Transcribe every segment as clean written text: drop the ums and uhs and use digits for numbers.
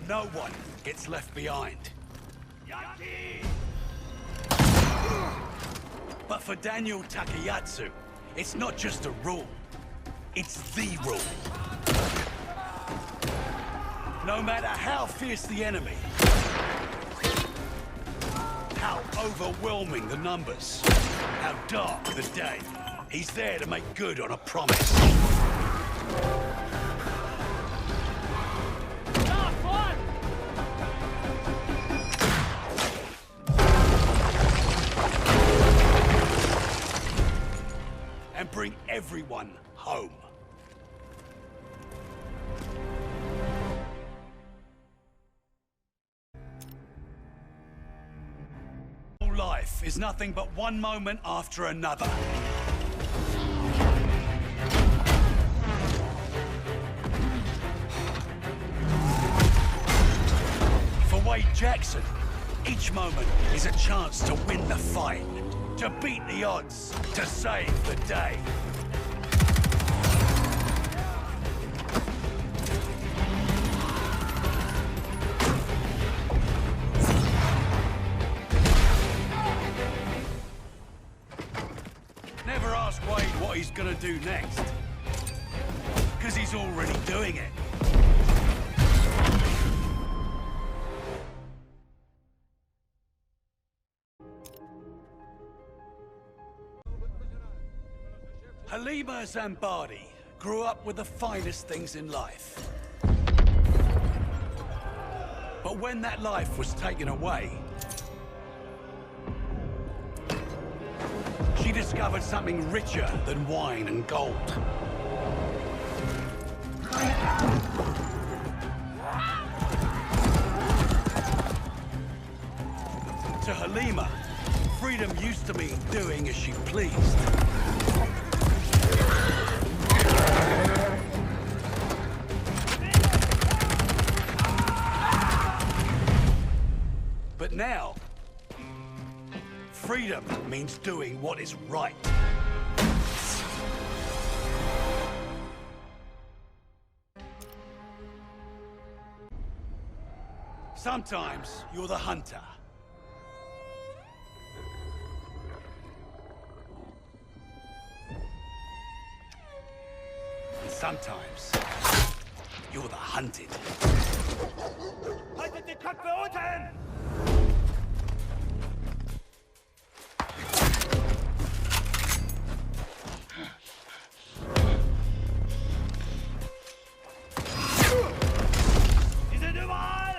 No one gets left behind. But for Daniel Takayatsu, it's not just a rule. It's the rule. No matter how fierce the enemy, how overwhelming the numbers, how dark the day, he's there to make good on a promise. And bring everyone home. Life is nothing but one moment after another. For Wade Jackson, each moment is a chance to win the fight, to beat the odds, to save the day. Never ask Wade what he's gonna do next, because he's already doing it. Halima Zambadi grew up with the finest things in life. But when that life was taken away, she discovered something richer than wine and gold. To Halima, freedom used to mean doing as she pleased. But now, freedom means doing what is right. Sometimes you're the hunter. And sometimes you're the hunted. Haltet die Köpfe unten! Sie sind überall!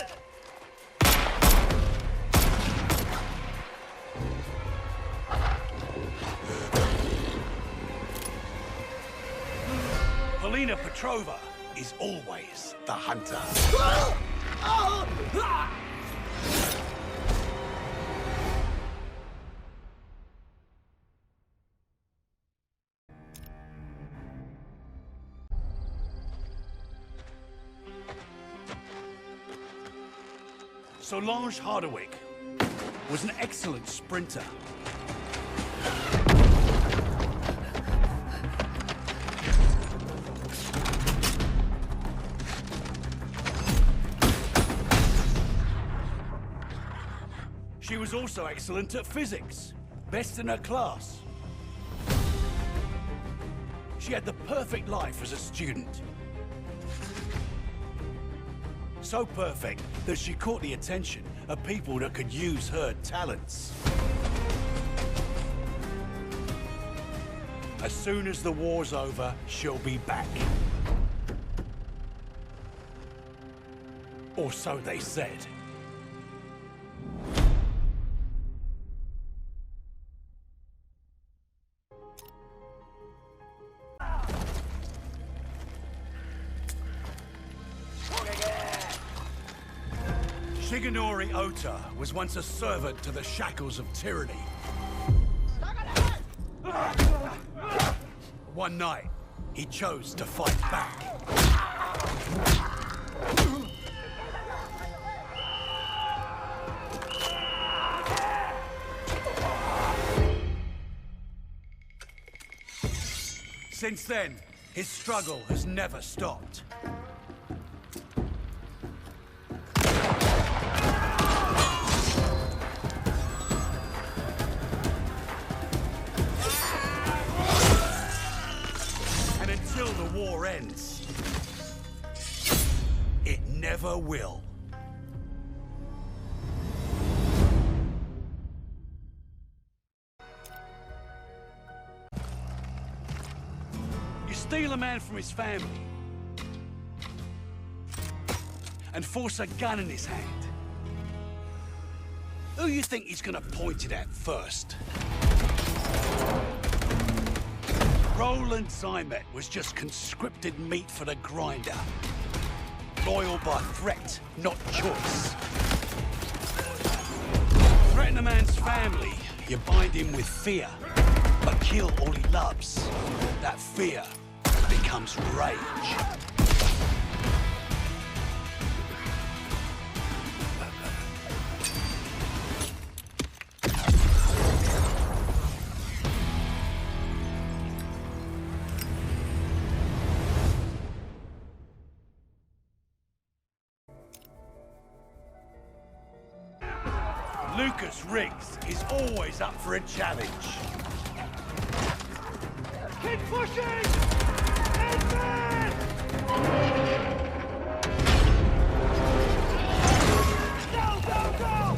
Polina Petrova is always the hunter. Solange Hardwick was an excellent sprinter. She was also excellent at physics, best in her class. She had the perfect life as a student. So perfect that she caught the attention of people that could use her talents. As soon as the war's over, she'll be back. Or so they said. Shigenori Ota was once a servant to the shackles of tyranny. One night, he chose to fight back. Since then, his struggle has never stopped. will. You steal a man from his family and force a gun in his hand. Who you think he's gonna point it at first? Roland Zymet was just conscripted meat for the grinder. Loyal by threat, not choice. Threaten a man's family, you bind him with fear. But kill all he loves. That fear becomes rage. Lucas Riggs is always up for a challenge. Keep pushing! Advance! Go, go, go!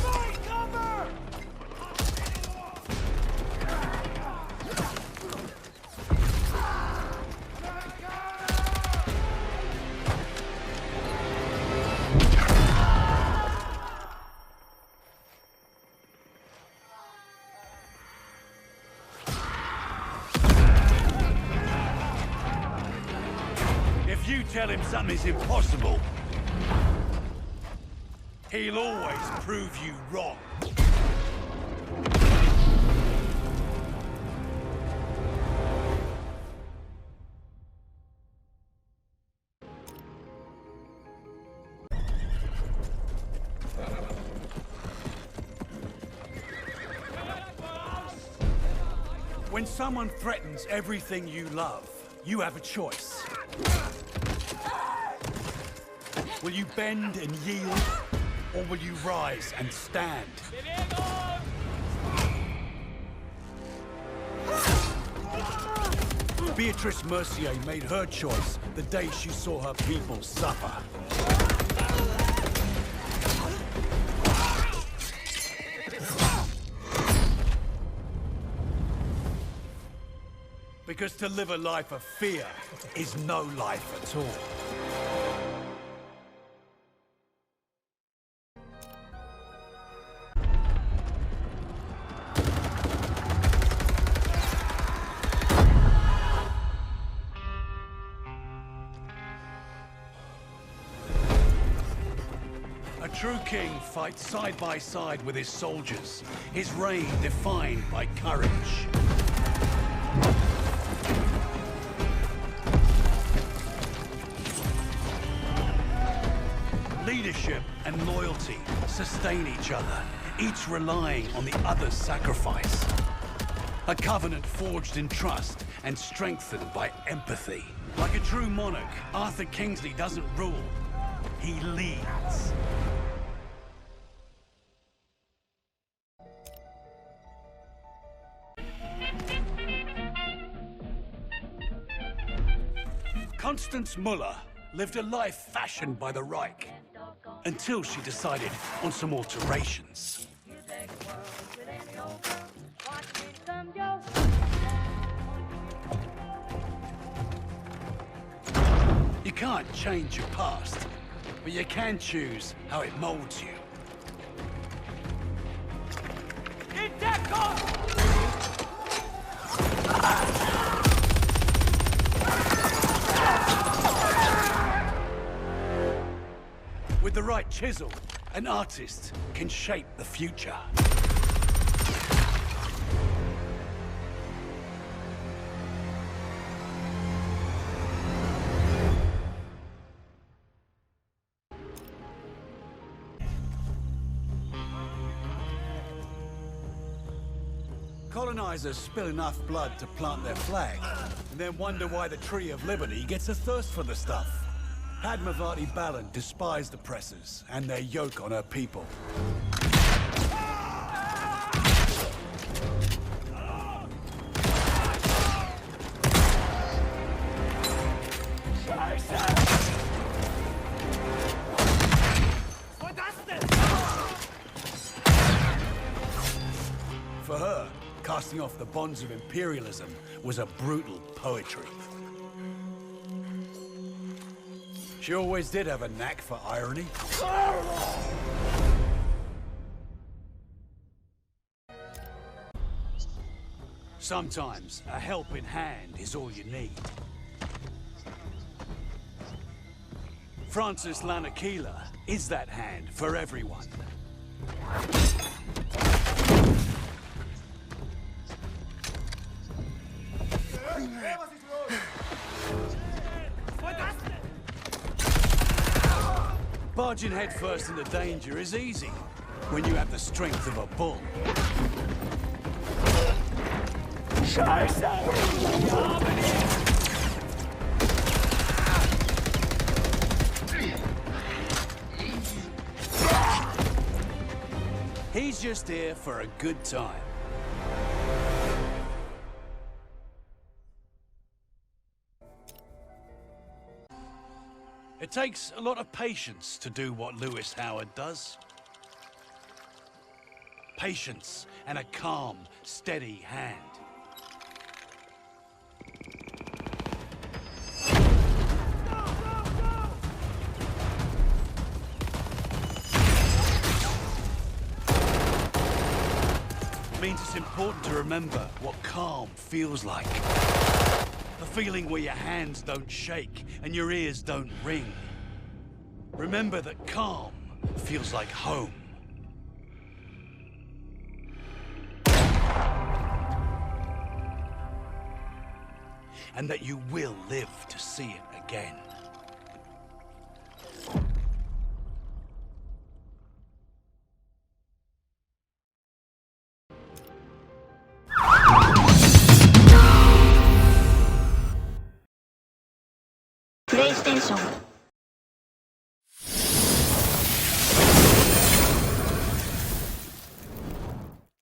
Fight cover! If you tell him something's impossible, he'll always prove you wrong. When someone threatens everything you love, you have a choice. Will you bend and yield, or will you rise and stand? Beatrice Mercier made her choice the day she saw her people suffer. Because to live a life of fear is no life at all. A true king fights side by side with his soldiers, his reign defined by courage. Leadership and loyalty sustain each other, each relying on the other's sacrifice. A covenant forged in trust and strengthened by empathy. Like a true monarch, Arthur Kingsley doesn't rule, he leads. Constance Muller lived a life fashioned by the Reich, until she decided on some alterations. You can't change your past, but you can choose how it molds you. With the right chisel, an artist can shape the future. Colonizers spill enough blood to plant their flag, and then wonder why the Tree of Liberty gets a thirst for the stuff. Padmavati Balan despised oppressors and their yoke on her people. casting off the bonds of imperialism was a brutal poetry. She always did have a knack for irony. Sometimes a helping hand is all you need. Francis Lanakila is that hand for everyone. Barging headfirst into danger is easy when you have the strength of a bull. He's just here for a good time. It takes a lot of patience to do what Lewis Howard does. Patience and a calm, steady hand. It means it's important to remember what calm feels like. The feeling where your hands don't shake and your ears don't ring. Remember that calm feels like home. And that you will live to see it again.